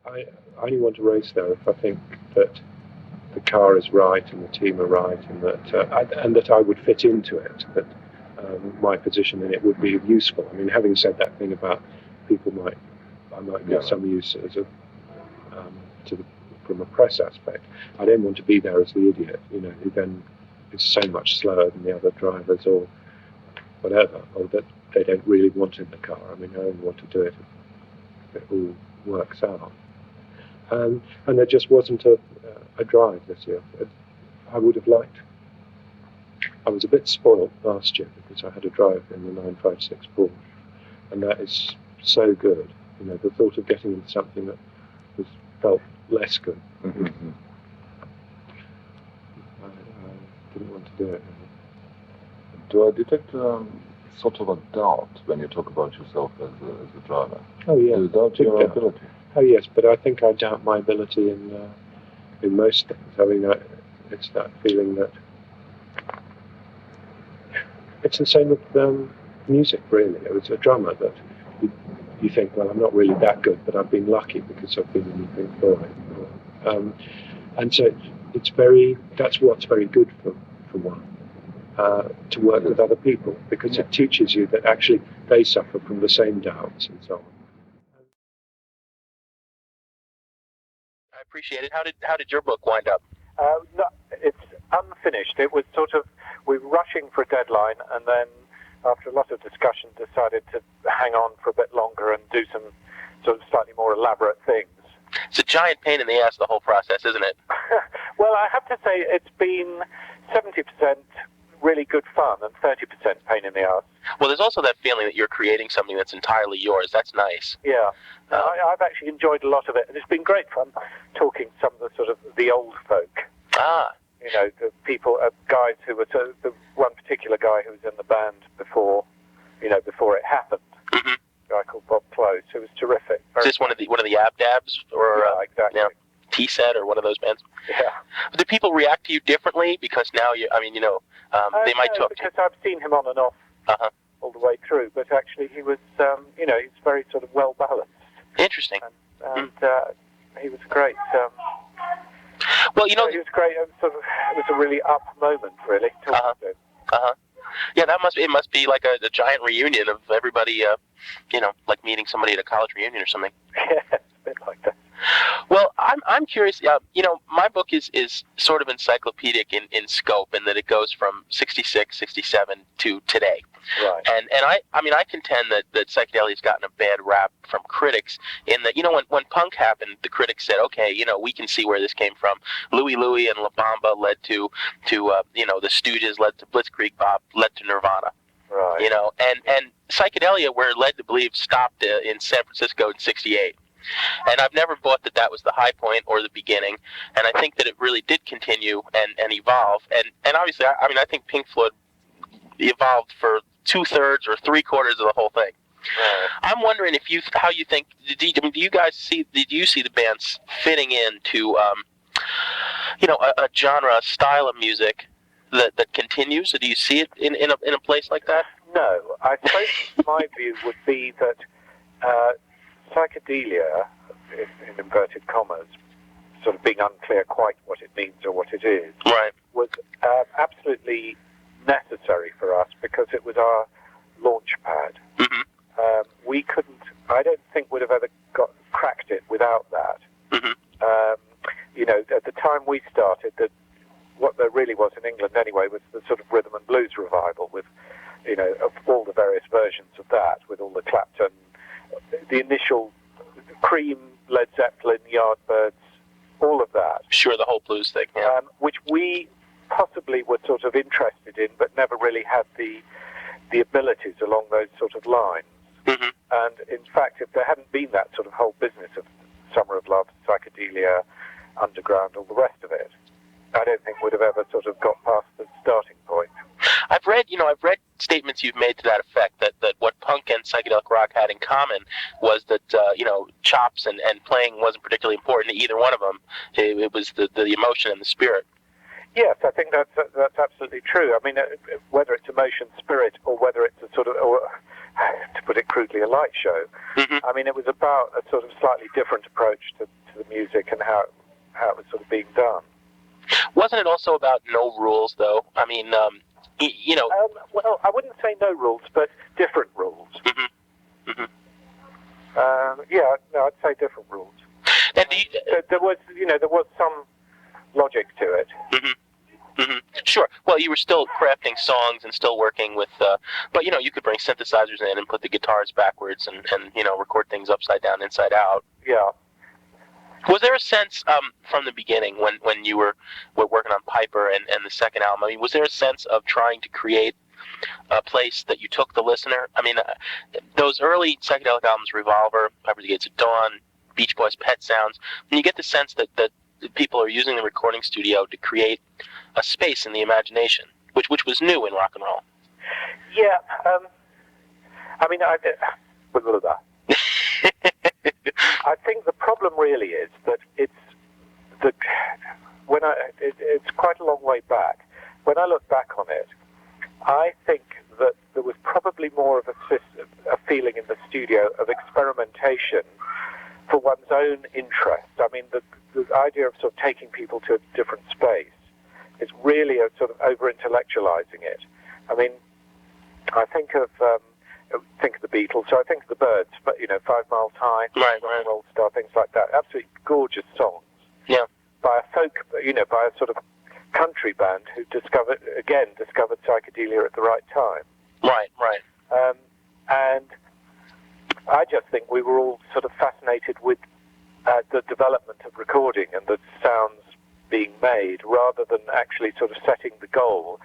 I only want to race there if I think that the car is right and the team are right, and that I would fit into it. That my position in it would be useful. I mean, having said that thing about I might get some use as a from a press aspect. I don't want to be there as the idiot, who then is so much slower than the other drivers or whatever, or that they don't really want in the car. I mean, I only want to do it if it all works out. And there just wasn't a drive this year. I would have liked. I was a bit spoiled last year because I had a drive in the 956 Porsche, and that is so good. The thought of getting into something that felt less good. Mm-hmm. I didn't want to do it. Do I detect sort of a doubt when you talk about yourself as a driver? Oh yeah. Do you doubt your ability? Oh yes, but I think I doubt my ability in most things. I mean, it's that feeling that it's the same with music. Really, it was a drummer that you think, well, I'm not really that good, but I've been lucky because I've been in Pink Floyd. And so that's what's very good for one, to work with other people, because it teaches you that actually they suffer from the same doubts and so on. I appreciate it. How did your book wind up? No, it's unfinished. It was sort of, we were rushing for a deadline, and then after a lot of discussion decided to hang on for a bit longer and do some sort of slightly more elaborate things. It's a giant pain in the ass, the whole process, isn't it? Well, I have to say it's been 70% really good fun and 30% pain in the ass. Well, there's also that feeling that you're creating something that's entirely yours. That's nice. Yeah. I've actually enjoyed a lot of it, and it's been great fun talking to some of the sort of the old folk. Ah. The people, guys who were, the one particular guy who was in the band before it happened. Mm-hmm. A guy called Bob Close, who was terrific. Is this one of the Abdabs or exactly. T-Set or one of those bands? Yeah. Do people react to you differently because now they might talk because I've seen him on and off all the way through, but actually he was he's very sort of well balanced. Interesting. And he was great. Well, he was great. It was a really up moment, really. Yeah, it must be like a giant reunion of everybody. Like meeting somebody at a college reunion or something. Yeah, it's a bit like that. Well, I'm curious. My book is sort of encyclopedic in scope, in that it goes from 66, 67 to today. Right. And I contend that psychedelia's gotten a bad rap from critics, in that when punk happened, the critics said, okay, we can see where this came from. Louie Louie and La Bamba led to the Stooges led to Blitzkrieg Bop, led to Nirvana. Right. And psychedelia, we're led to believe, stopped in San Francisco in 68. And I've never bought that was the high point or the beginning. And I think that it really did continue and evolve. And obviously, I think Pink Floyd evolved for 2/3 or 3/4 of the whole thing. Right. I'm wondering how you think, did you see the bands fitting into, a genre, a style of music that continues? Or do you see it in a place like that? No. I suppose my view would be that psychedelia, in inverted commas, sort of being unclear quite what it means or what it is, right, was absolutely necessary for us because it was our launch pad. Mm-hmm. We couldn't, I don't think would have ever cracked it without that. Mm-hmm. At the time we started, what there really was in England anyway was the sort of rhythm and blues revival with, of all the various versions of that, with all the Clapton, the initial Cream, Led Zeppelin, Yardbirds, all of that. Sure, the whole blues thing, yeah. Which we possibly were sort of interested in, but never really had the abilities along those sort of lines. Mm-hmm. And in fact, if there hadn't been that sort of whole business of Summer of Love, psychedelia, underground, all the rest of it, I don't think we'd have ever sort of got past the starting point. I've read statements you've made to that effect, that what punk and psychedelic rock had in common was that, chops and playing wasn't particularly important to either one of them. It was the emotion and the spirit. Yes, I think that's absolutely true. I mean, whether it's emotion, spirit, or whether it's a sort of, or, to put it crudely, a light show, mm-hmm. I mean, it was about a sort of slightly different approach to the music and how it was sort of being done. Wasn't it also about no rules, though? I mean, you know. Well, I wouldn't say no rules, but different rules. Yeah, no, I'd say different rules. And there was some logic to it. Sure. Well, you were still crafting songs and still working with, but you could bring synthesizers in and put the guitars backwards and record things upside down, inside out. Yeah. Was there a sense from the beginning when you were working on Piper and the second album? I mean, was there a sense of trying to create a place that you took the listener? I mean, those early psychedelic albums, Revolver, Piper the Gates of Dawn, Beach Boys' Pet Sounds, and you get the sense that people are using the recording studio to create a space in the imagination, which was new in rock and roll. Yeah. I mean, I think the problem really is that it's quite a long way back. When I look back on it, I think that there was probably more of a feeling in the studio of experimentation for one's own interest. I mean, the idea of sort of taking people to a different space is really a sort of over-intellectualizing it. I mean, I think of the Beatles, so I think of the Byrds, but 5 Miles High, right. Roll Star, things like that. Absolutely gorgeous songs. Yeah. By a sort of country band who discovered psychedelia at the right time. Right. And I just think we were all sort of fascinated with the development of recording and the sounds being made, rather than actually sort of setting the goal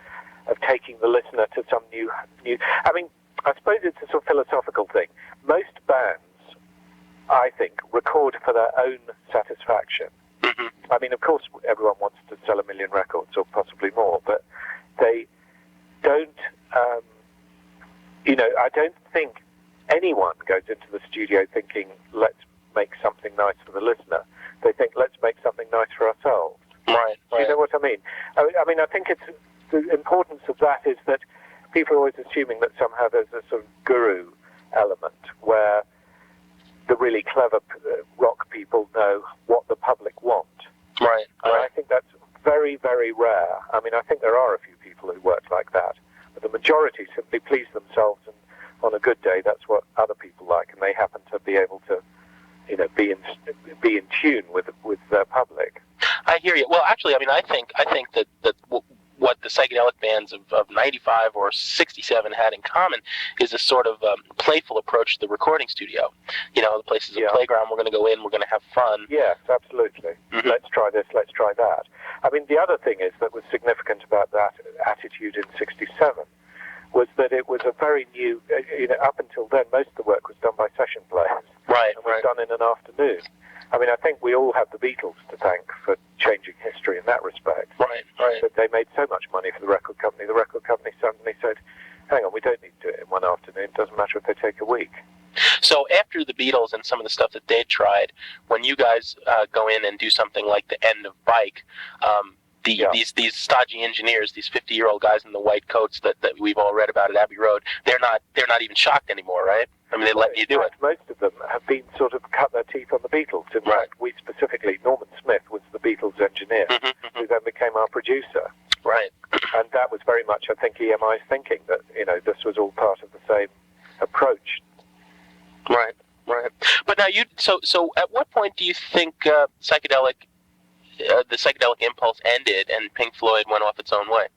of taking the listener to some new. I mean, I suppose it's a sort of philosophical thing. Most bands, I think, record for their own satisfaction. I mean, of course, everyone wants to sell 1 million records or possibly more, but they don't. I don't think anyone goes into the studio thinking, let's make something nice for the listener. They think, let's make something nice for ourselves. Right. You know what I mean? I mean, I think the importance of that is that people are always assuming that somehow there's a sort of guru element where the really clever rock people know what the public want. Right. And I think that's very, very rare. I mean, I think there are a few people who work like that, but the majority simply please themselves, and on a good day, that's what other people like, and they happen to be able to, be in tune with their public. I hear you. Well, actually, I mean, I think that what the psychedelic bands of 95 or 67 had in common is a sort of playful approach to the recording studio. The place is a playground. We're going to go in. We're going to have fun. Yes, absolutely. Let's try this. Let's try that. I mean, the other thing is that was significant about that attitude in 67 was that it was a very new, up until then, most of the work was done by session players. Right. And was done in an afternoon. I mean, I think we all have the Beatles to thank for changing history in that respect. Right. But they made so much money for the record company. The record company suddenly said, hang on, we don't need to do it in one afternoon. It doesn't matter if they take a week. So after the Beatles and some of the stuff that they tried, when you guys go in and do something like The End of Bike, these stodgy engineers, these 50-year-old guys in the white coats that we've all read about at Abbey Road, they're not even shocked anymore, right? I mean, they let you do it. Most of them have been sort of cut their teeth on the Beatles. In fact, we specifically, Norman Smith was the Beatles engineer, who then became our producer. Right. And that was very much, I think, EMI's thinking that, this was all part of the same approach. Right. But now so at what point do you think the psychedelic impulse ended and Pink Floyd went off its own way?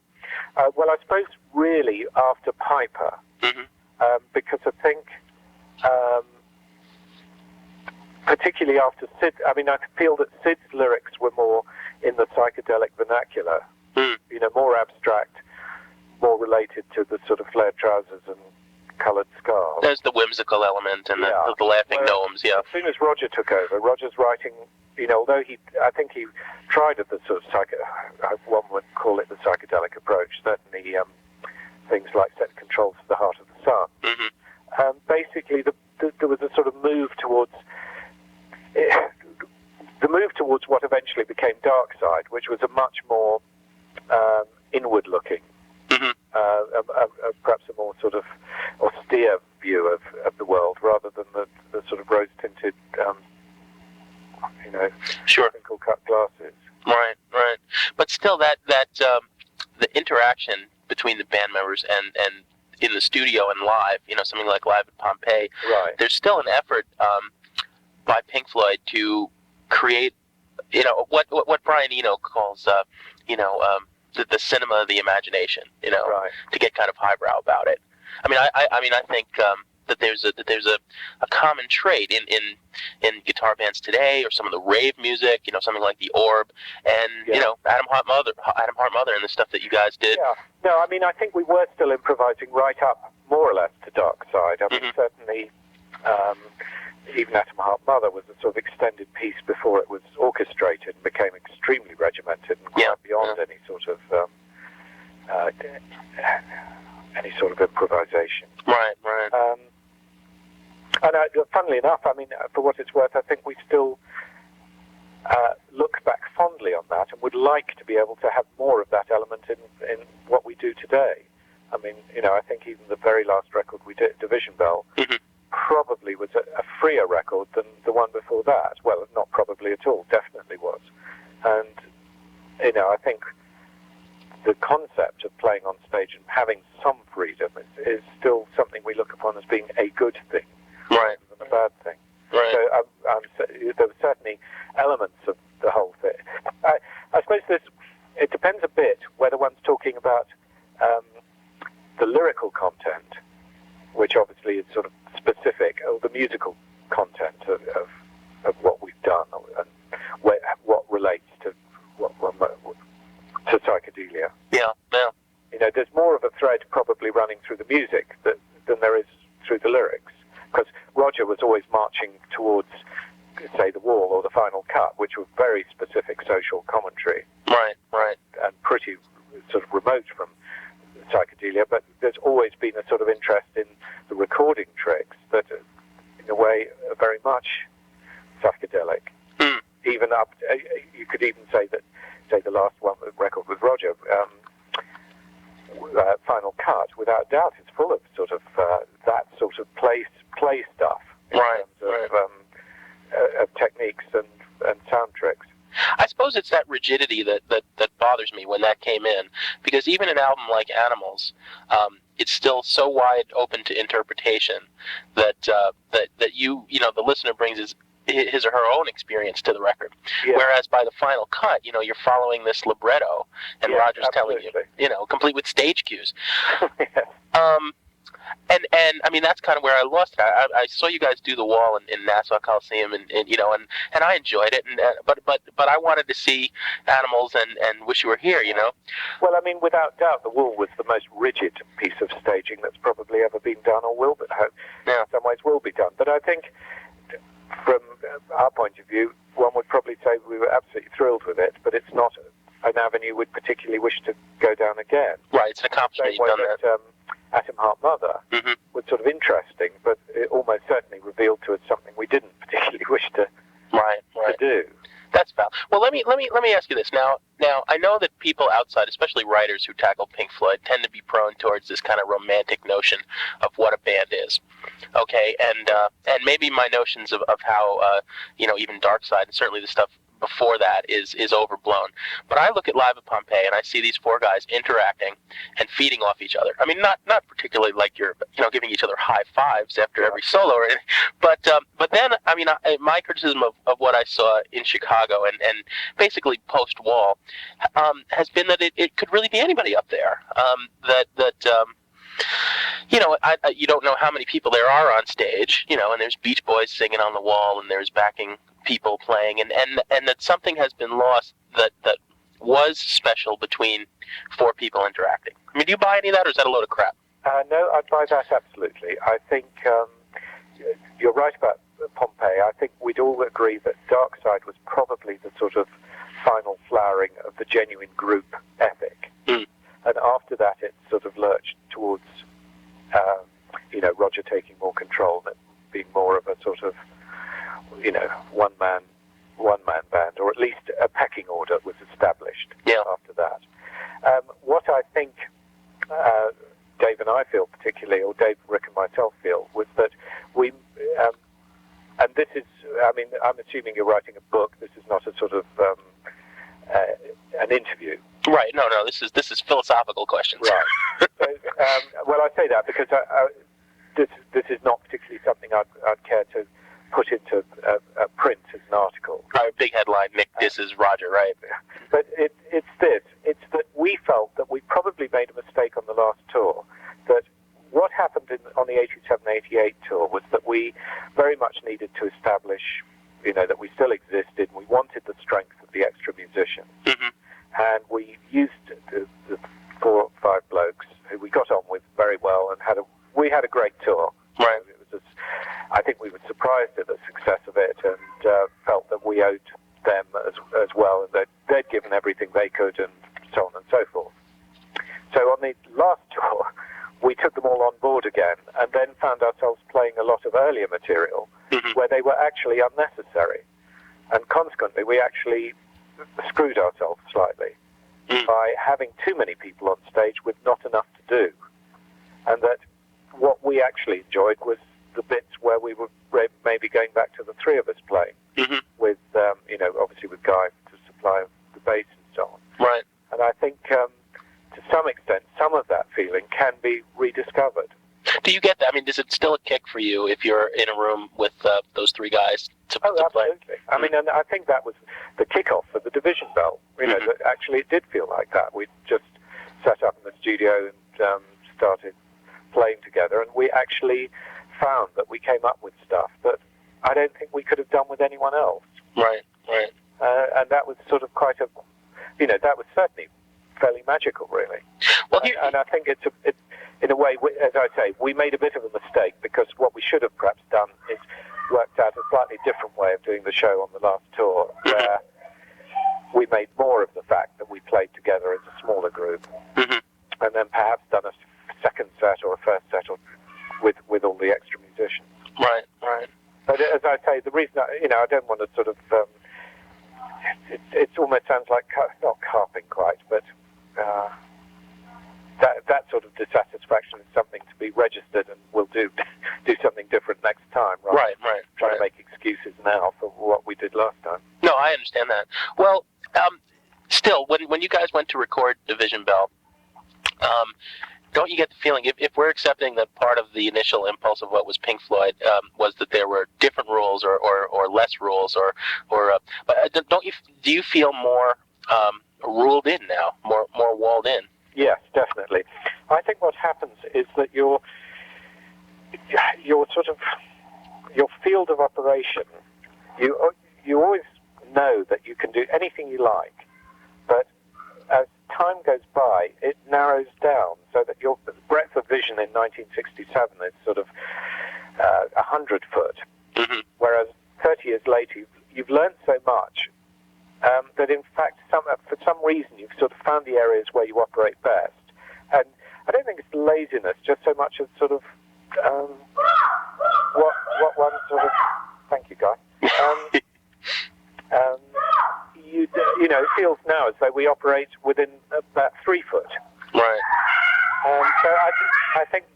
Well, I suppose really after Piper, because I think, particularly after Sid, I mean, I feel that Sid's lyrics were more in the psychedelic vernacular, more abstract, more related to the sort of flared trousers and coloured scarves. There's the whimsical element and the laughing gnomes, As soon as Roger took over, Roger's writing, although I think he tried at the sort of one would call it the psychedelic approach, certainly things like Set Controls for the Heart of the Sun. Basically, there was a sort of move towards what eventually became Dark Side, which was a much more inward-looking, perhaps a more sort of austere view of the world, rather than the sort of rose-tinted, Sure. crinkle-cut glasses. Right. But still, that the interaction between the band members and in the studio and live, something like Live at Pompeii, Right. there's still an effort by Pink Floyd to create, what Brian Eno calls, the cinema of the imagination, Right. to get kind of highbrow about it. I mean, I think that there's a common trait in guitar bands today, or some of the rave music, something like the Orb, and Adam Hart Mother, and the stuff that you guys did. Yeah. No, I mean, I think we were still improvising right up, more or less, to Dark Side. I mean, certainly, even Atom Heart Mother was a sort of extended piece before it was orchestrated and became extremely regimented and quite beyond any sort of improvisation. Right. And funnily enough, I mean, for what it's worth, I think we still look back fondly on that and would like to be able to have more of that element in what we do today. I mean, I think even the very last record we did, Division Bell, probably was a freer record than the one before that. Well, not probably at all, definitely was. And, I think the concept of playing on stage and having some freedom is still something we look upon as being a good thing, Right. rather than a bad thing. Right. So there were certainly elements of the whole thing. I suppose it depends a bit whether one's talking about the lyrical content, which obviously is sort of specific, or the musical content of what we've done, and what relates to to psychedelia. Yeah. There's more of a thread probably running through the music than there is through the lyrics, because Roger was always marching towards, say, The Wall or The Final Cut, which were very specific social commentary. Right. And pretty sort of remote from psychedelia, but there's always been a sort of interest in the recording tricks that, in a way, are very much psychedelic. Even up, you could even say that, the last record with Roger, Final Cut, without doubt, is full of sort of that sort of play stuff in terms of techniques and sound tricks. I suppose it's that rigidity that bothers me when that came in, because even an album like Animals, it's still so wide open to interpretation that the listener brings his or her own experience to the record. Yeah. Whereas by the final cut, you're following this libretto, and Roger's absolutely. telling you, complete with stage cues. Yes. And I mean, that's kind of where I lost it. I saw you guys do The Wall in Nassau Coliseum, and I enjoyed it, but I wanted to see Animals and Wish You Were Here, Well, I mean, without doubt, The Wall was the most rigid piece of staging that's probably ever been done, or will, but in some ways will be done. But I think, from our point of view, one would probably say we were absolutely thrilled with it, but it's not an avenue we'd particularly wish to go down again. Right, it's an accomplishment. Same way that Atom Heart Mother was sort of interesting, but it almost certainly revealed to us something we didn't particularly wish to do. That's valid. Well, let me ask you this. Now I know that people outside, especially writers who tackle Pink Floyd, tend to be prone towards this kind of romantic notion of what a band is. Okay, and maybe my notions of how even Dark Side, and certainly the stuff before that is overblown. But I look at Live at Pompeii and I see these four guys interacting and feeding off each other. I mean, not particularly like you're giving each other high fives after every solo or anything, but then I mean, my criticism of what I saw in Chicago and basically post Wall has been that it could really be anybody up there. You don't know how many people there are on stage, and there's Beach Boys singing on The Wall, and there's backing people playing, and that something has been lost that was special between four people interacting. I mean, do you buy any of that, or is that a load of crap? No, I'd buy that absolutely. I think you're right about Pompeii. I think we'd all agree that Dark Side was probably the sort of final flowering of the genuine group epic. And after that, it sort of lurched towards, Roger taking more control, and it being more of a sort of, one man band, or at least a pecking order was established after that. What I think Dave and I feel particularly, or Dave, Rick and myself feel, was that we this is, I mean, I'm assuming you're writing a book. This is not a sort of an interview. Right. No. This is philosophical questions. Right. So, well, I say that because this is not particularly something I'd care to put into print as an article. Big headline, Nick disses Roger, right? But it's this. It's that we felt that we probably made a mistake on the last tour, that what happened on the 87-88 tour was that we very much needed to establish, that we still existed. We wanted the strength of the extra musicians. Mm-hmm. And we used the 4 or 5 blokes who we got on with very well, and we had a great tour. Right. I think we were surprised at the success of it, and felt that we owed them as well, and that they'd given everything they could, and so on and so forth. So on the last tour, we took them all on board again, and then found ourselves playing a lot of earlier material where they were actually unnecessary. And consequently, we actually screwed ourselves slightly by having too many people on stage with not enough to do. And that what we actually enjoyed was the bits where we were maybe going back to the 3 of us playing, with, obviously with Guy to supply the bass and so on. Right. And I think, to some extent, some of that feeling can be rediscovered. Do you get that? I mean, does it still a kick for you if you're in a room with those 3 guys to play? Absolutely. I mean, and I think that was the kickoff for the Division Bell. That actually it did feel like that. We just sat up in the studio and started playing together, and we actually found that we came up with stuff that I don't think we could have done with anyone else. Right, right. And that was sort of quite a, that was certainly fairly magical, really. Well, and I think it's in a way, as I say, we made a bit of a mistake, because what we should have perhaps done is worked out a slightly different way of doing the show on the last tour, where we made more of the fact that we played together as a smaller group, and then perhaps done a second set or a first set with all the extra musicians. Right, right. But as I say, the reason I don't want to sort of it almost sounds like not carping quite, but that sort of dissatisfaction is something to be registered, and we'll do something different next time. Right. Trying to make excuses now for what we did last time. No, I understand that. Well, still, when you guys went to record Division Bell, don't you get the feeling, if we're accepting that part of the initial impulse of what was Pink Floyd was that there were different rules or less rules, but do you feel more ruled in now, more walled in? Yes, definitely. I think what happens is that your sort of your field of operation, you always know that you can do anything you like, but as time goes by, it narrows down so that your breadth of vision in 1967 is sort of 100 foot, whereas 30 years later you've learned so much that in fact for some reason you've sort of found the areas where you operate best. And I don't think it's laziness, just so much as sort of what one sort of, thank you, Guy. It feels now as though we operate within about 3 foot. Right. So I think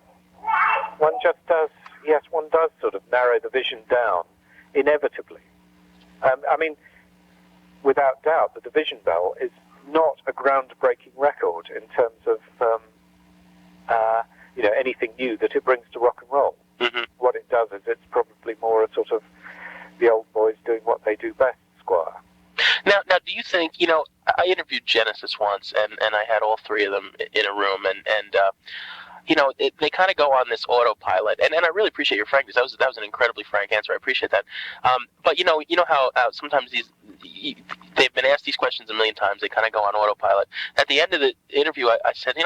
one does sort of narrow the vision down, inevitably. I mean, without doubt, the Division Bell is not a groundbreaking record in terms of, anything new that it brings to rock and roll. What it does is it's probably more a sort of the old boys doing what they do best, squire. Now, do you think, I interviewed Genesis once, and I had all 3 of them in a room, and they kind of go on this autopilot, and I really appreciate your frankness. That was an incredibly frank answer. I appreciate that. But you know how sometimes they've been asked these questions a million times. They kind of go on autopilot. At the end of the interview, I said,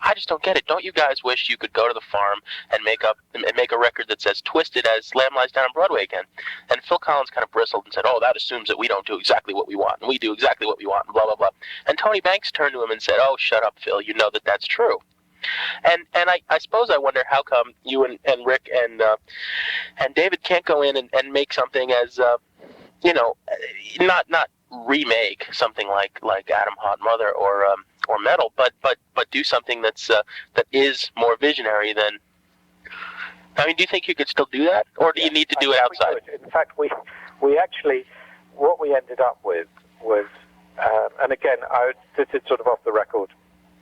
I just don't get it. Don't you guys wish you could go to the farm and make a record that says "Twisted" as "Lamb Lies Down on Broadway" again? And Phil Collins kind of bristled and said, "Oh, that assumes that we don't do exactly what we want, and we do exactly what we want, and blah blah blah." And Tony Banks turned to him and said, "Oh, shut up, Phil. You know that that's true." And I suppose I wonder how come you and Rick and David can't go in and make something as not remake something like Adam Hot Mother or Metal, but do something that is more visionary than I mean, do you think you could still do that, or do you need to do it outside? In fact, we actually, what we ended up with was, and again, this is sort of off the record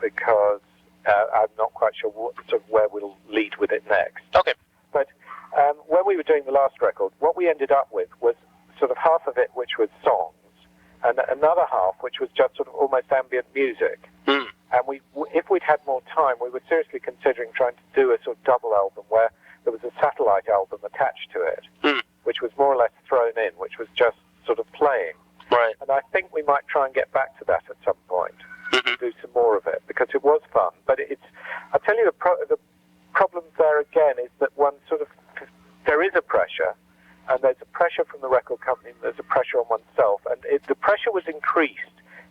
because I'm not quite sure where we'll lead with it next. Okay. But when we were doing the last record, what we ended up with was sort of half of it which was songs, and another half which was just sort of almost ambient music. Mm. And if we'd had more time, we were seriously considering trying to do a sort of double album where there was a satellite album attached to it, which was more or less thrown in, which was just sort of playing. Right. And I think we might try and get back to that at some point, do some more of it, because it was fun. But I'll tell you, the problem there again is that there is a pressure, and there's a pressure from the record company, and there's a pressure on oneself. And the pressure was increased,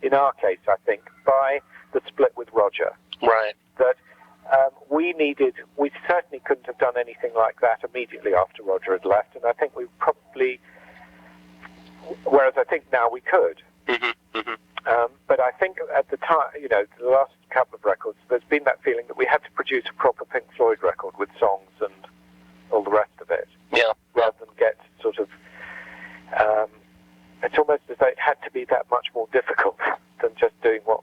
in our case, I think, by the split with Roger. Right. That we certainly couldn't have done anything like that immediately after Roger had left, and I think we probably, whereas I think now we could. But I think at the time, the last couple of records, there's been that feeling that we had to produce a proper Pink Floyd record with songs and all the rest of it. Yeah. Rather than get sort of, it's almost as though it had to be that much more difficult than just doing what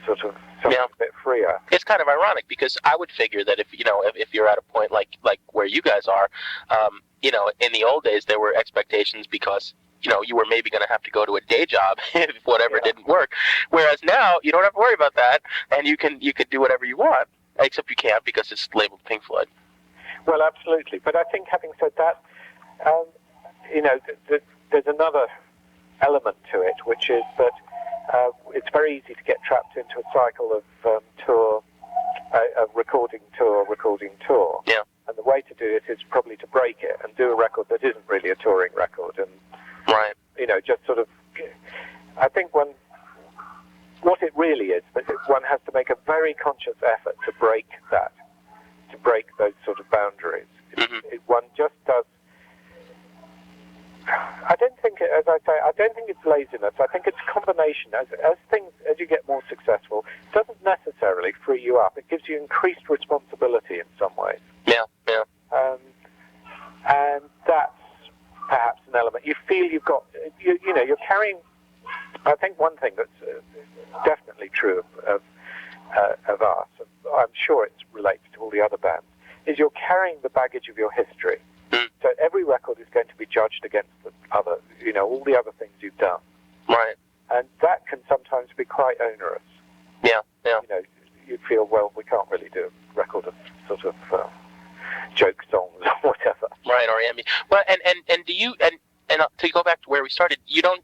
sort of something a bit freer. It's kind of ironic because I would figure that if you're at a point like where you guys are, in the old days there were expectations because you were maybe going to have to go to a day job if whatever didn't work. Whereas now you don't have to worry about that, and you can do whatever you want, except you can't because it's labeled Pink Floyd. Well, absolutely. But I think, having said that, there's another element to it, which is that it's very easy to get trapped into a cycle of recording tour. Yeah. And the way to do it is probably to break it and do a record that isn't really a touring record. And right. Just sort of, I think what it really is, that one has to make a very conscious effort to break those sort of boundaries. One just does. I don't think it's laziness. I think it's a combination. As you get more successful, it doesn't necessarily free you up. It gives you increased responsibility in some ways. Yeah. And that's perhaps an element. You feel you've got, you're carrying. I think one thing that's definitely true of us, and I'm sure it relates to all the other bands, is you're carrying the baggage of your history. So every record is going to be judged against the other, all the other things you've done. Right. And that can sometimes be quite onerous. Yeah. You feel, well, we can't really do a record of sort of joke songs or whatever. Right, or ambient. Well, and do you, and to go back to where we started, you don't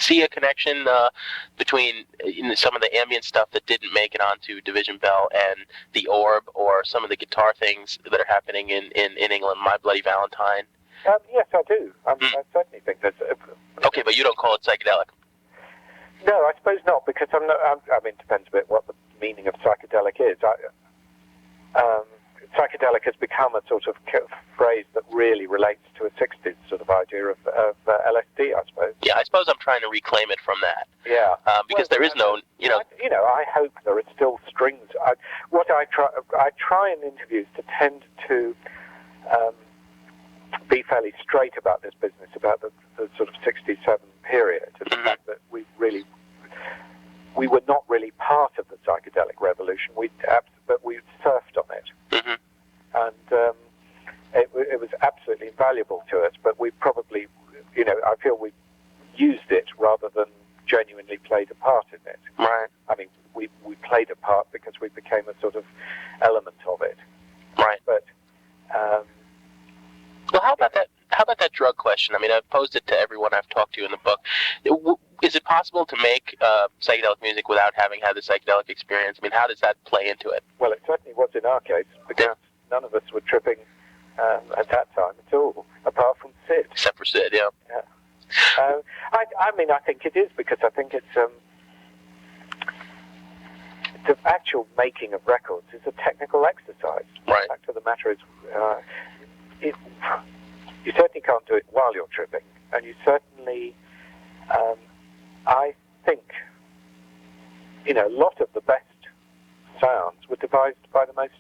see a connection between some of the ambient stuff that didn't make it onto Division Bell and the Orb, or some of the guitar things that are happening in England, My Bloody Valentine? Yes, I do. I certainly think that's... Okay, but you don't call it psychedelic? No, I suppose not, because it depends a bit what the meaning of psychedelic is. Psychedelic has become a sort of phrase that really relates to a 60s sort of idea of LSD, I suppose. Yeah, I suppose I'm trying to reclaim it from that. Yeah. Because there is no, I hope there are still strings. I try in interviews to tend to be fairly straight about this business, about the sort of 67 period, and the fact that we were not really part of the psychedelic revolution, but we surfed on it. And it was absolutely invaluable to us, but we probably, I feel we used it rather than genuinely played a part in it. Right. I mean, we played a part because we became a sort of element of it. Right. But well, how about that? How about that drug question? I mean, I've posed it to everyone I've talked to in the book. Is it possible to make psychedelic music without having had the psychedelic experience? I mean, how does that play into it? Well, it certainly was in our case, because none of us were tripping at that time at all, apart from Sid. Except for Sid, yeah. I think it is, because I think it's the actual making of records is a technical exercise. Right. The fact of the matter is, you certainly can't do it while you're tripping, and you certainly, I think, a lot of the best sounds were devised by the most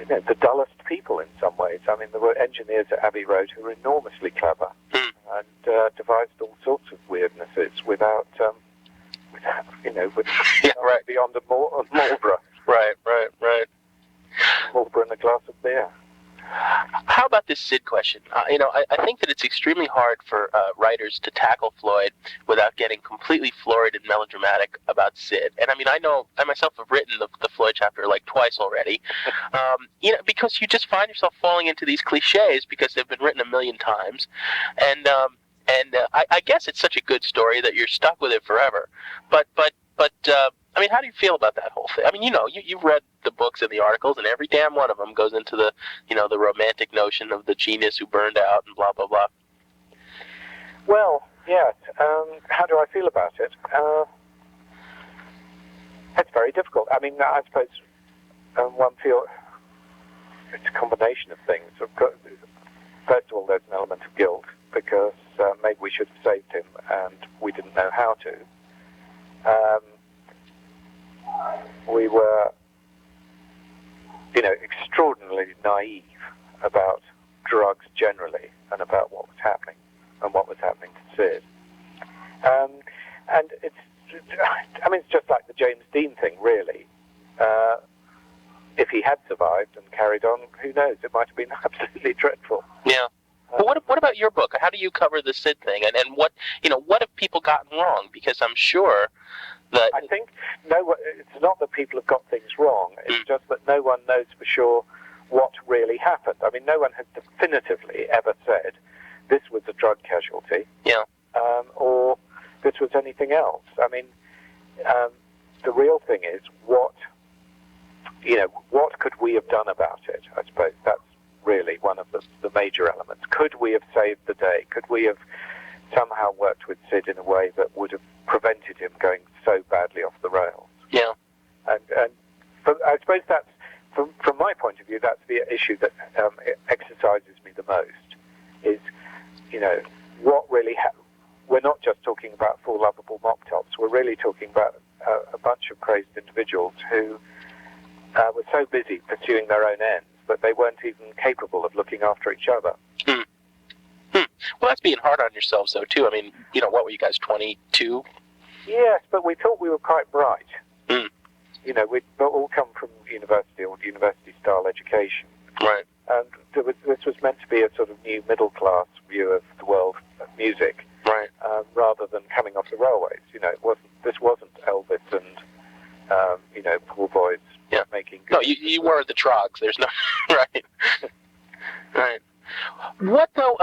the dullest people in some ways. I mean, there were engineers at Abbey Road who were enormously clever and devised all sorts of weirdnesses without beyond a Marlborough. Right. Marlborough and a glass of beer. How about this Sid question? I think that it's extremely hard for writers to tackle Floyd without getting completely florid and melodramatic about Sid. And I mean, I myself have written the Floyd chapter like twice already, because you just find yourself falling into these cliches because they've been written a million times, and I guess it's such a good story that you're stuck with it forever. But I mean, how do you feel about that whole thing? I mean, you've read the books and the articles, and every damn one of them goes into the romantic notion of the genius who burned out and blah, blah, blah. Well, yes. How do I feel about it? It's very difficult. I mean, I suppose one feels it's a combination of things. First of all, there's an element of guilt because maybe we should have saved him and we didn't know how to. We were, extraordinarily naive about drugs generally and about what was happening and what was happening to Sid. And it's just like the James Dean thing, really. If he had survived and carried on, who knows? It might have been absolutely dreadful. Yeah. But what about your book? How do you cover the Sid thing? And what have people gotten wrong? Because I'm sure that... I think it's not that people have got things wrong. It's just that no one knows for sure what really happened. I mean, no one has definitively ever said this was a drug casualty. Yeah. Or this was anything else. I mean, the real thing is what could we have done about it? I suppose that's really one of the major elements. Could we have saved the day? Could we have somehow worked with Sid in a way that would have prevented him going so badly off the rails? Yeah. And I suppose that's, from my point of view, that's the issue that exercises me the most, is, what really we're not just talking about four lovable mop tops, we're really talking about a bunch of crazed individuals who were so busy pursuing their own ends that they weren't even capable of looking after each other. Well, that's being hard on yourselves, though, too. I mean, what were you guys, 22? Yes, but we thought we were quite bright. We'd all come from university or university-style education. Right. And this was meant to be a sort of new middle-class view of the world of music. Right. Rather than coming off the railways. This wasn't Elvis and, poor boys making good. No, you were the Trogs. There's no... Right. Right. What, though,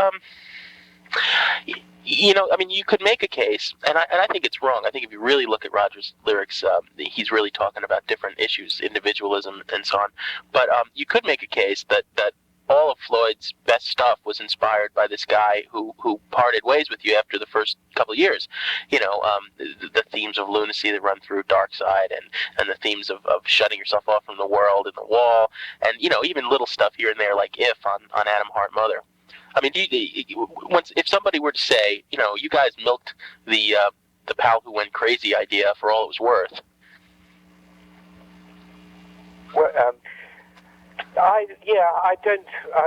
you could make a case, and I think it's wrong. I think if you really look at Roger's lyrics, he's really talking about different issues, individualism and so on. But you could make a case that all of Floyd's best stuff was inspired by this guy who parted ways with you after the first couple of years. The themes of lunacy that run through Dark Side and the themes of shutting yourself off from the world and the wall, and even little stuff here and there like If on Adam Hart Mother. I mean, if somebody were to say, you guys milked the pal who went crazy idea for all it was worth. Well, I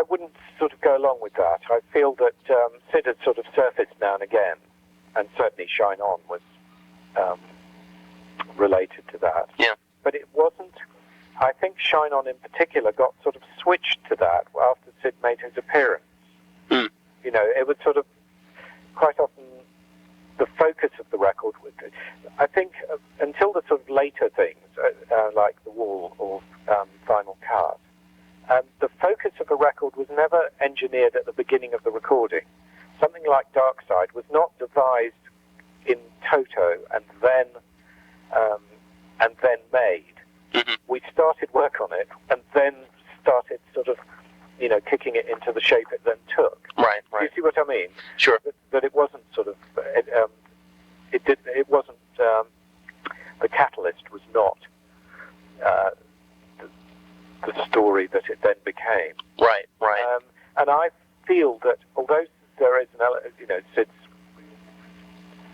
wouldn't sort of go along with that. I feel that Sid had sort of surfaced now and again, and certainly Shine On was related to that. Yeah. But it wasn't. I think Shine On in particular got sort of switched to that after Sid made his appearance. It was sort of quite often the focus of the record. I think until the sort of later things, like The Wall or Final Cut, the focus of a record was never engineered at the beginning of the recording. Something like Dark Side was not devised in toto and then made. Mm-hmm. We started work on it and then started sort of, kicking it into the shape it then took. Right. Do you see what I mean? Sure. That it wasn't sort of, it wasn't, the catalyst was not the story that it then became. Right. And I feel that although there is Sid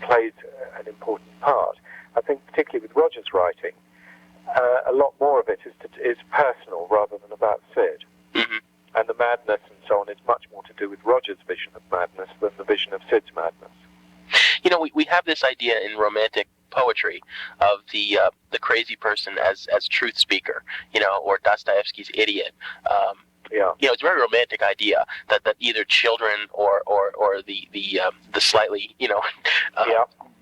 plays an important part, I think particularly with Roger's writing, a lot more of it is personal rather than about Sid. Mm-hmm. And the madness and so on is much more to do with Roger's vision of madness than the vision of Sid's madness. You know, we have this idea in romantic poetry of the crazy person as truth speaker, you know, or Dostoevsky's idiot. Yeah. You know, it's a very romantic idea that either children or the slightly, you know,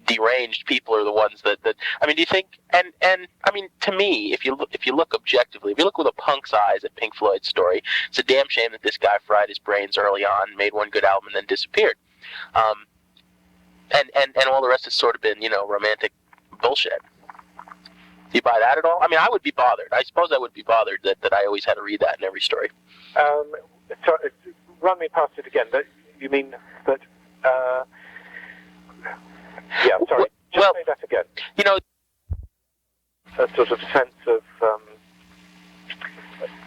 deranged people are the ones that I mean, do you think? And I mean, to me, if you look objectively, if you look with a punk's eyes at Pink Floyd's story, it's a damn shame that this guy fried his brains early on, made one good album, and then disappeared. And all the rest has sort of been, you know, romantic bullshit. Do you buy that at all? I mean, I would be bothered. I suppose I would be bothered that I always had to read that in every story. So, run me past it again. You mean that? Yeah, sorry. Just say that again. You know, a sort of sense of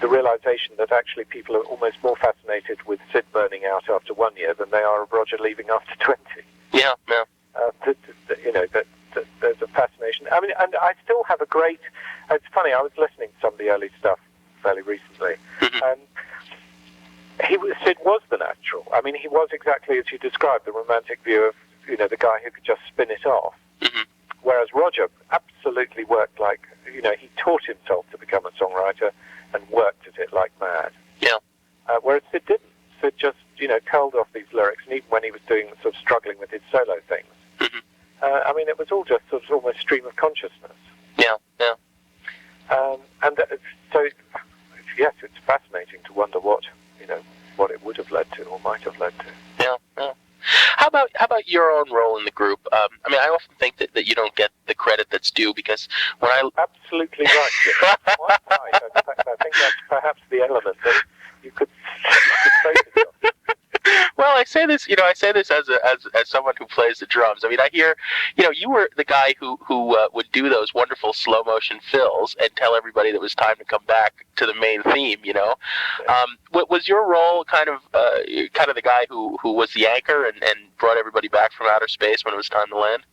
the realization that actually people are almost more fascinated with Sid burning out after 1 year than they are of Roger leaving after 20. Yeah. You know, that there's a fascination. I mean, and I still have a great... It's funny, I was listening to some of the early stuff fairly recently, and Sid was the natural. I mean, he was exactly as you described, the romantic view of, you know, the guy who could just spin it off. Mm-hmm. Whereas Roger absolutely worked like, you know, he taught himself to become a songwriter and worked at it like mad. Yeah. Whereas Sid didn't. Sid just, you know, curled off these lyrics, and even when he was doing, sort of struggling with his solo things, I mean, it was all just sort of almost stream of consciousness. Yeah. And so, yes, it's fascinating to wonder what, you know, what it would have led to or might have led to. Yeah. How about your own role in the group? I mean, I often think that you don't get the credit that's due because when Absolutely right, Jim. Quite right. In fact, I think that's perhaps the element that you could say to yourself. Well, I say this as someone who plays the drums. I mean, I hear, you know, you were the guy who would do those wonderful slow motion fills and tell everybody that it was time to come back to the main theme. You know, was your role kind of the guy who was the anchor and brought everybody back from outer space when it was time to land?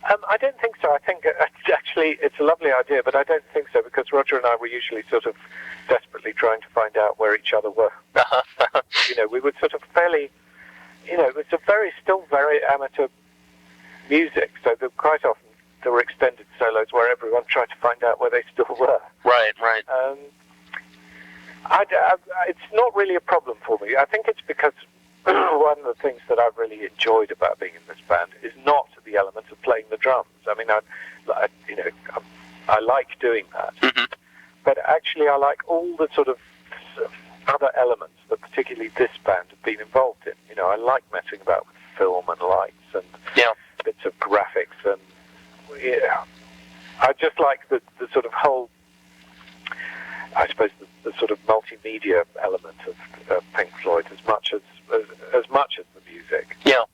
I don't think so. I think actually it's a lovely idea, but I don't think so because Roger and I were usually sort of desperately trying to find out where each other were. You know, we would sort of fairly, you know, it was still very amateur music, so quite often there were extended solos where everyone tried to find out where they still were. Right. It's not really a problem for me. I think it's because one of the things that I've really enjoyed about being in this band is not the element of playing the drums. I mean, I like doing that, but actually I like all the sort of other elements that particularly this band have been involved in. You know, I like messing about with film and lights and bits of graphics, and I just like the sort of whole, I suppose, the sort of multimedia element of Pink Floyd as much as the music. Yeah.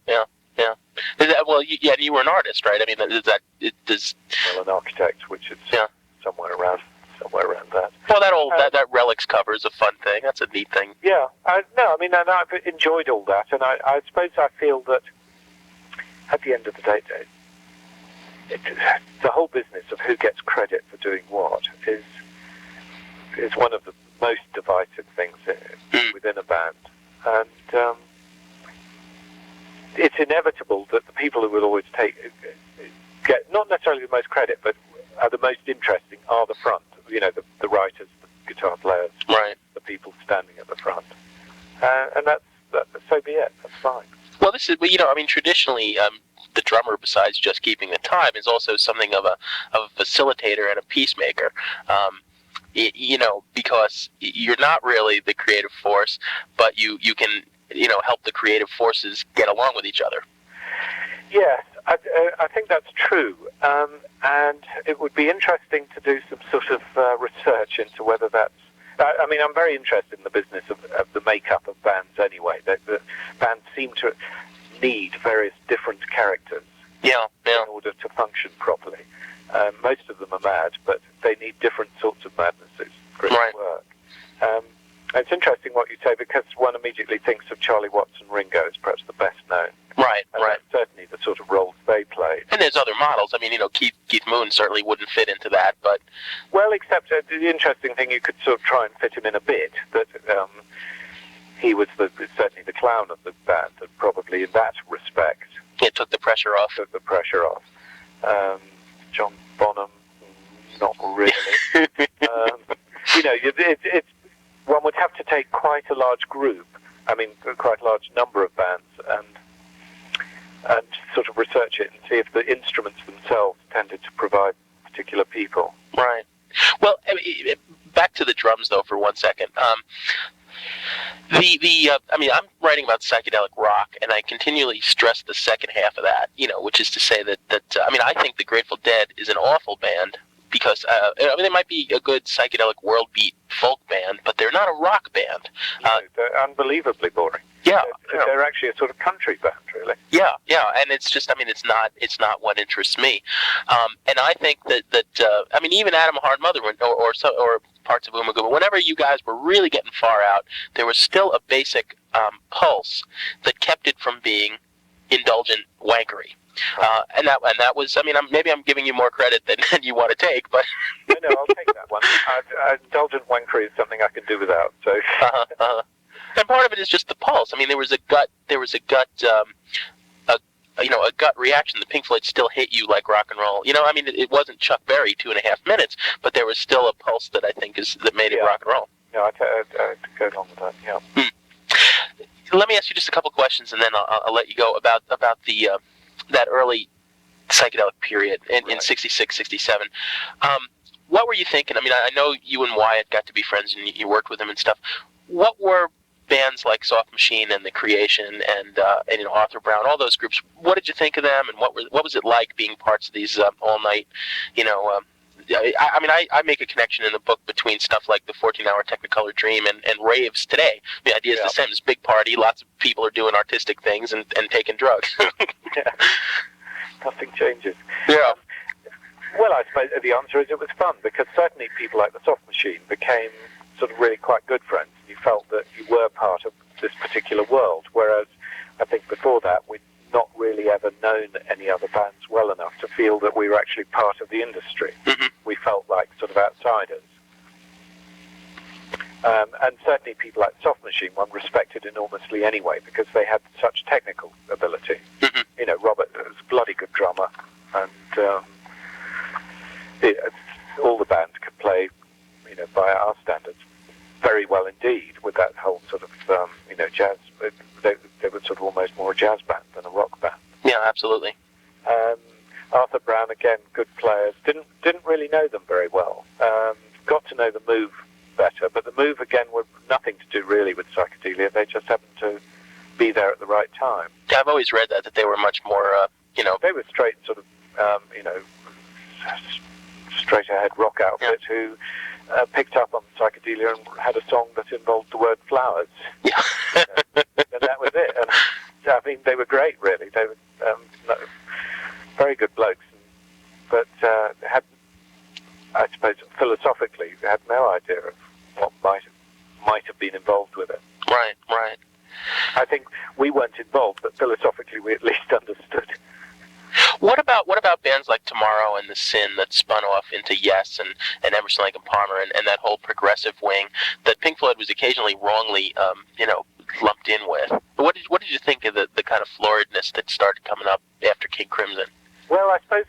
Well, you were an artist, right? I mean, Well, an architect, which is somewhere around that. Well, that Relics cover is a fun thing. That's a neat thing. Yeah. I've enjoyed all that, and I suppose I feel that at the end of the day, the whole business of who gets credit for doing what is one of the most divisive things within a band, and it's inevitable that the people who will always get not necessarily the most credit, but are the most interesting are the front. You know, the writers, the guitar players, right? The people standing at the front, and that's so be it. That's fine. Well, this is, you know, I mean, traditionally, the drummer, besides just keeping the time, is also something of a facilitator and a peacemaker. You know, because you're not really the creative force, but you can, you know, help the creative forces get along with each other. Yes, I think that's true, and it would be interesting to do some sort of research into whether that's... I mean, I'm very interested in the business of the makeup of bands anyway. The bands seem to need various different characters in order to function properly. Most of them are mad, but they need different sorts of madnesses for it to work. It's interesting what you say, because one immediately thinks of Charlie Watts and Ringo as perhaps the best known. Right. Certainly the sort of roles they played. And there's other models. I mean, Keith Moon certainly wouldn't fit into that, but well, except the interesting thing, you could sort of try and fit him in a bit. That he was certainly the clown of the band, and probably in that respect, it took the pressure off. John Bonham, not really. It's one would have to take quite a large group. I mean, quite a large number of bands, and sort of research it and see if the instruments themselves tended to provide particular people. Right. Well, back to the drums though for 1 second. I'm writing about psychedelic rock, and I continually stress the second half of that. Which is to say that I think the Grateful Dead is an awful band because they might be a good psychedelic world beat folk band, but they're not a rock band. They're unbelievably boring. Yeah, they're actually a sort of country band, really. Yeah, and it's just, it's not what interests me, and I think that even Adam Hardmother or parts of Uma Guma, whenever you guys were really getting far out, there was still a basic pulse that kept it from being indulgent wankery. And that was, maybe I'm giving you more credit than you want to take, but no, I'll take that one. Indulgent wankery is something I can do without. So. And part of it is just the pulse. There was a gut reaction. The Pink Floyd still hit you like rock and roll. It wasn't Chuck Berry 2.5 minutes, but there was still a pulse that I think that made it rock and roll. No, I'd go along with that. Yeah. Let me ask you just a couple questions, and then I'll let you go about the that early psychedelic period in 66, 67. What were you thinking? I know you and Wyatt got to be friends, and you worked with him and stuff. What were bands like Soft Machine and The Creation and Arthur Brown, all those groups? What did you think of them, and what was it like being parts of these all night? I make a connection in the book between stuff like the 14-hour Technicolor Dream and raves today. The idea is the same. It's a big party. Lots of people are doing artistic things and taking drugs. Yeah. Nothing changes. Yeah. Well, I suppose the answer is it was fun, because certainly people like the Soft Machine became sort of really quite good friends. You felt that you were part of this particular world, whereas I think before that we'd not really ever known any other bands well enough to feel that we were actually part of the industry. Mm-hmm. We felt like sort of outsiders. And certainly people like Soft Machine one respected enormously anyway, because they had such technical ability. Mm-hmm. Robert was a bloody good drummer, and all the band could play, by our standards, very well indeed, with that whole sort of, jazz. They were sort of almost more a jazz band than a rock band. Yeah, absolutely. Arthur Brown, again, good players. Didn't really know them very well. Got to know the Move better, but the Move, again, were nothing to do really with psychedelia. They just happened to be there at the right time. Yeah, I've always read that they were much more, They were straight sort of, straight ahead rock outfit who picked up on psychedelia and had a song that involved the word flowers. Yeah. And that was it. And they were great, really. They were very good blokes, but had, I suppose, philosophically, had no idea of what might have been involved with it. Right. I think we weren't involved, but philosophically we at least understood. What about bands like Tomorrow and The Sin that spun off into Yes and Emerson, Lake and Palmer and that whole progressive wing that Pink Floyd was occasionally wrongly lumped in with? What did you think of the kind of floridness that started coming up after King Crimson? Well, I suppose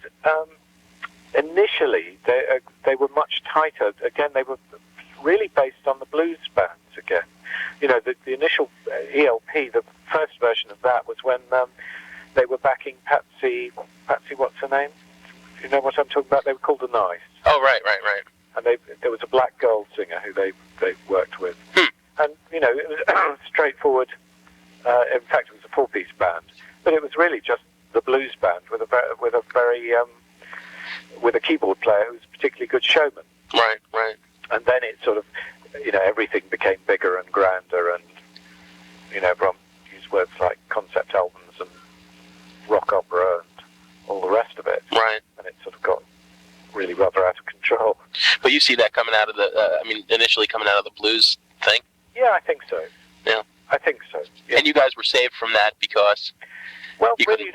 initially they were much tighter. Again, they were really based on the blues bands again. The initial ELP, the first version of that was when they were backing Patsy, what's her name? You know what I'm talking about? They were called The Nice. Oh, right. And there was a black girl singer who they worked with. And, it was straightforward. In fact, it was a four-piece band. But it was really just the blues band with a keyboard player who was a particularly good showman. Right. And then it sort of, everything became bigger and grander, and, everyone used words like concept albums and rock opera and all the rest of it. Right. And it sort of got really rather out of control. But you see that coming out of initially coming out of the blues thing? Yeah, I think so. Yeah. I think so. Yeah. And you guys were saved from that because... Well, really,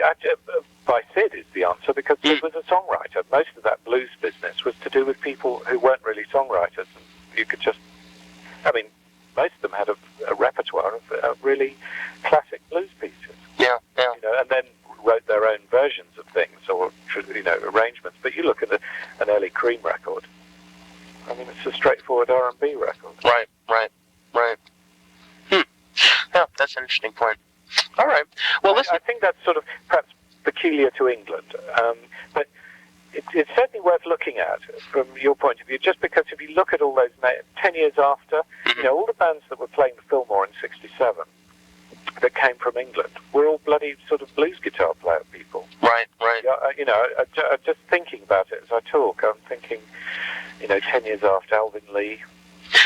by Sid is the answer, because Sid was a songwriter. Most of that blues business was to do with people who weren't really songwriters. And you could just, I mean, most of them had a repertoire of really classic blues pieces. Yeah. You know, and then wrote their own versions of things, or, you know, arrangements. But you look at an early Cream record, I mean, it's a straightforward R&B record. Right. Yeah, that's an interesting point. All right. Well, listen. I think that's sort of perhaps peculiar to England, but it's certainly worth looking at from your point of view, just because if you look at all those 10 years after, you know, all the bands that were playing the Fillmore in '67 that came from England were all bloody sort of blues guitar player people. Right. You know, just thinking about it as I talk, I'm thinking, you know, 10 years after Alvin Lee.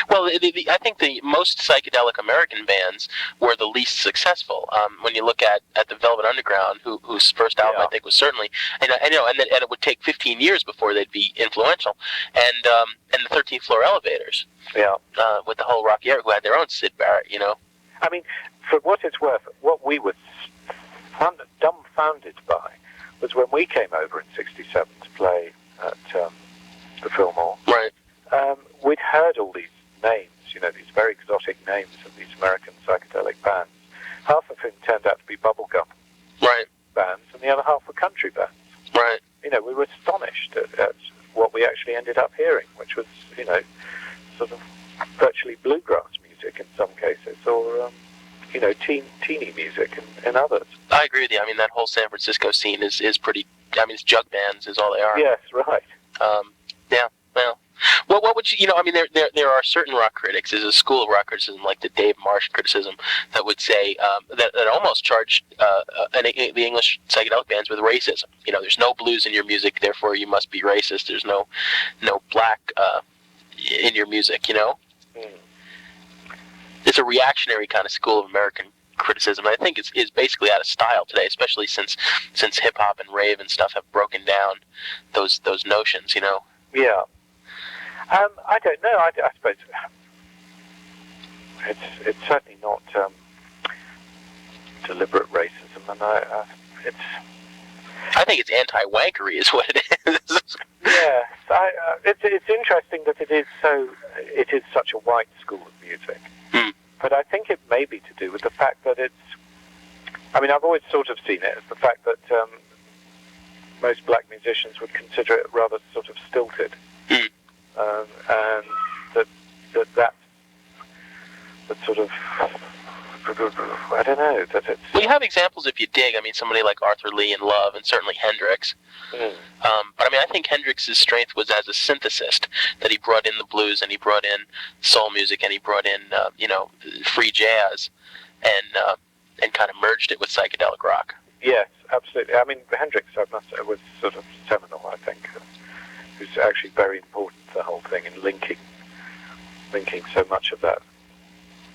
Well, I think the most psychedelic American bands were the least successful. When you look at the Velvet Underground, whose first album I think was certainly, and it would take 15 years before they'd be influential, and the 13th Floor Elevators, with the whole Rocky era, who had their own Syd Barrett, you know. I mean, for what it's worth, what we were dumbfounded by was when we came over in '67 to play at the Fillmore. Right. We'd heard all these names, you know, these very exotic names of these American psychedelic bands, half of whom turned out to be bubblegum bands, and the other half were country bands. Right. You know, we were astonished at what we actually ended up hearing, which was, you know, sort of virtually bluegrass music in some cases, or, you know, teeny music in others. I agree with you. I mean, that whole San Francisco scene is pretty, I mean, it's jug bands is all they are. Yes, right. Yeah, well. Well, what would you know? I mean, there are certain rock critics. There's a school of rock criticism, like the Dave Marsh criticism, that would say that almost charged the English psychedelic bands with racism. You know, there's no blues in your music, therefore you must be racist. There's no black in your music. You know, it's a reactionary kind of school of American criticism. I think is basically out of style today, especially since hip hop and rave and stuff have broken down those notions. You know. Yeah. I don't know. I suppose it's certainly not deliberate racism, and I think it's anti-wankery, is what it is. Yes, it's interesting that it is such a white school of music, but I think it may be to do with the fact that it's. I mean, I've always sort of seen it as the fact that most black musicians would consider it rather sort of stilted. And that's sort of, I don't know, that it's... Well, you have examples if you dig. I mean, somebody like Arthur Lee in Love, and certainly Hendrix. But I mean, I think Hendrix's strength was as a synthesist, that he brought in the blues, and he brought in soul music, and he brought in, you know, free jazz, and kind of merged it with psychedelic rock. Yes, absolutely. I mean, Hendrix, I must say, was sort of seminal, I think. Who's actually very important, the whole thing, in linking so much of that.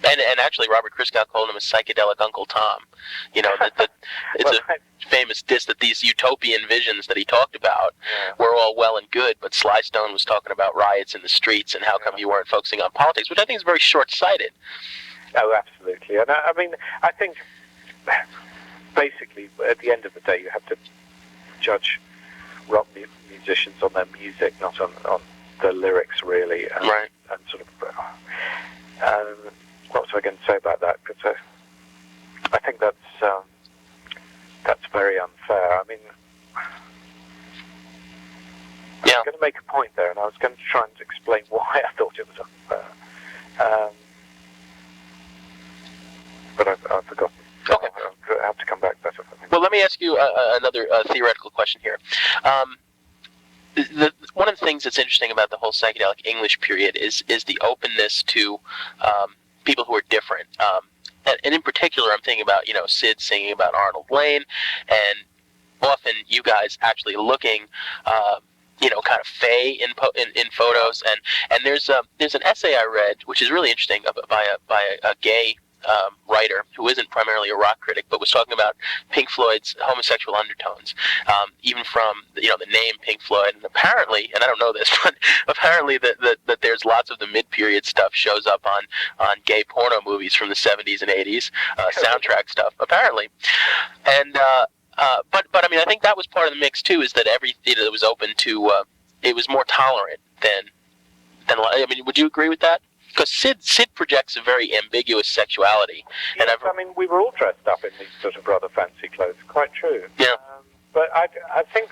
And actually, Robert Christgau called him a psychedelic Uncle Tom. You know, that it's a famous diss that these utopian visions that he talked about were all well and good, but Sly Stone was talking about riots in the streets and how come you weren't focusing on politics, which I think is very short-sighted. Oh, absolutely. And I mean, I think basically, at the end of the day, you have to judge rock musicians on their music, not on the lyrics, really. Right. And sort of, what was I going to say about that? Because I think that's very unfair. I mean, I was going to make a point there, and I was going to try and explain why I thought it was unfair. But I've forgotten. Okay. I'll have to come back better. Well, let me ask you another theoretical question here. One of the things that's interesting about the whole psychedelic English period is the openness to people who are different. And in particular, I'm thinking about, you know, Sid singing about Arnold Wayne, and often you guys actually looking, you know, kind of fey in photos. And there's an essay I read, which is really interesting, by a gay writer who isn't primarily a rock critic, but was talking about Pink Floyd's homosexual undertones, even from the name Pink Floyd. And apparently, and I don't know this, but apparently that there's lots of the mid-period stuff shows up on gay porno movies from the 70s and 80s, soundtrack stuff, apparently. And But I mean, I think that was part of the mix too. Is that every theater that was open to it was more tolerant than I mean, would you agree with that? Because Sid projects a very ambiguous sexuality. Yes, I mean, we were all dressed up in these sort of rather fancy clothes. Quite true. Yeah. But I think,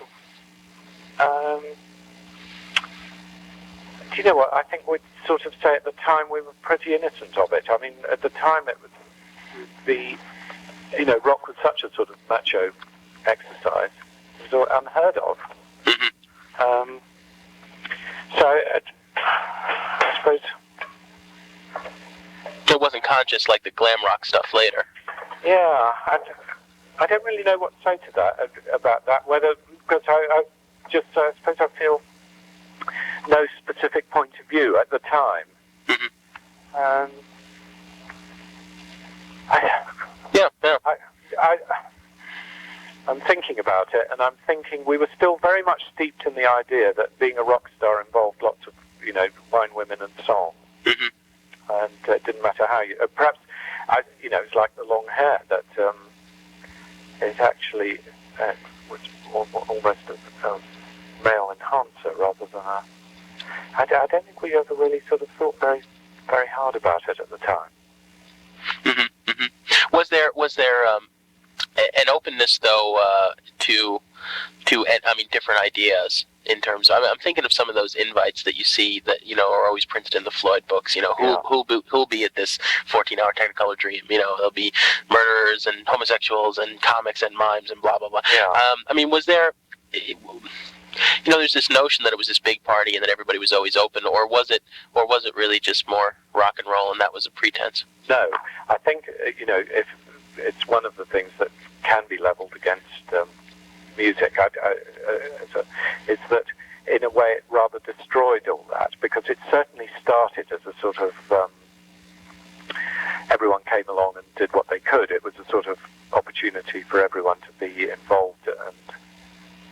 do you know what? I think we'd sort of say at the time we were pretty innocent of it. I mean, at the time it was rock was such a sort of macho exercise. It was unheard of. Mm-hmm. So I suppose it wasn't conscious like the glam rock stuff later. Yeah, I don't really know what to say to that about that. Because I suppose I feel no specific point of view at the time. Mm-hmm. I'm thinking about it, and I'm thinking we were still very much steeped in the idea that being a rock star involved lots of, fine women and song. Mm-hmm. And it didn't matter how you... perhaps, it's like the long hair that it actually was almost a male enhancer rather than a... I don't think we ever really sort of thought very, very hard about it at the time. Mm-hmm. Mm-hmm. Was there an openness though to different ideas in terms of, I'm thinking of some of those invites that you see that are always printed in the Floyd books. Who'll be at this 14-hour Technicolor Dream? There'll be murderers and homosexuals and comics and mimes and blah blah blah. Yeah. Was there? There's this notion that it was this big party and that everybody was always open, or was it really just more rock and roll and that was a pretense? No, I think if it's one of the things that can be leveled against music, is that in a way it rather destroyed all that, because it certainly started as a sort of everyone came along and did what they could. It was a sort of opportunity for everyone to be involved and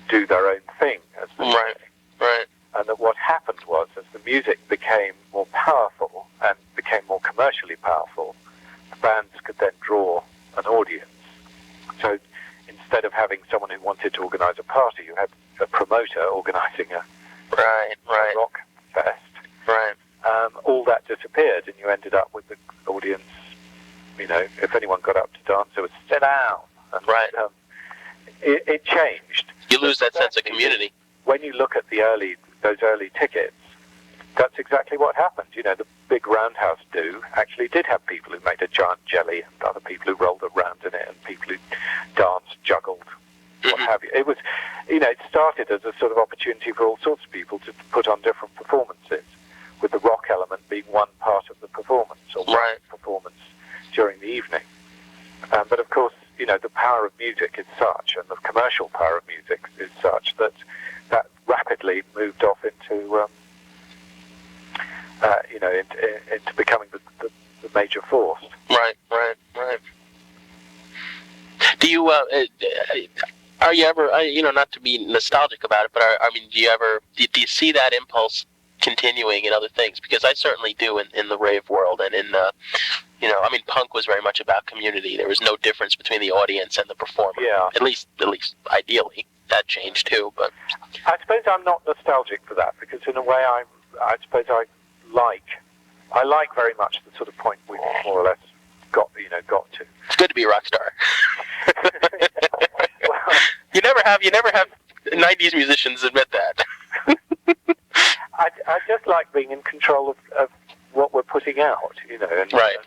do their own thing, as they say. Right. And that what happened was, as the music became more powerful and became more commercially powerful, the bands could then draw an audience. So instead of having someone who wanted to organise a party, you had a promoter organising a rock fest. Right. All that disappeared, and you ended up with the audience. If anyone got up to dance, it was sit down. And, it changed. You lose that sense of community. When you look at those early tickets, that's exactly what happened. The big Roundhouse actually did have people who made a giant jelly and other people who rolled around in it and people who danced, juggled, what have you. It was, it started as a sort of opportunity for all sorts of people to put on different performances, with the rock element being one part of the performance, or one performance during the evening. But of course, the power of music is such, and the commercial power of music is such, that rapidly moved off into into becoming the major force. Right. Do you are you ever not to be nostalgic about it, but do you see that impulse continuing in other things? Because I certainly do in the rave world, and in punk was very much about community. There was no difference between the audience and the performer. Yeah. At least ideally. That changed too, but I suppose I'm not nostalgic for that, because in a way I suppose I like very much the sort of point we more or less got to. It's good to be a rock star. Well, you never have 90s musicians admit that. I just like being in control of what we're putting out, and right.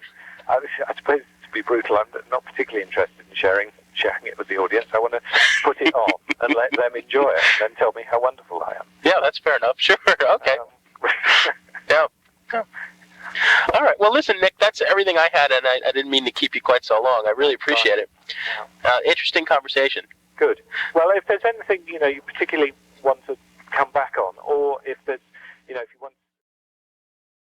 I suppose, to be brutal, I'm not particularly interested in sharing it with the audience. I want to put it on and let them enjoy it, and then tell me how wonderful I am. Yeah, that's fair enough. Sure. Okay. Yeah. All right. Well, listen, Nick, that's everything I had, and I didn't mean to keep you quite so long. I really appreciate it. Interesting conversation. Good. Well, if there's anything, you particularly want to come back on, or if there's, if you want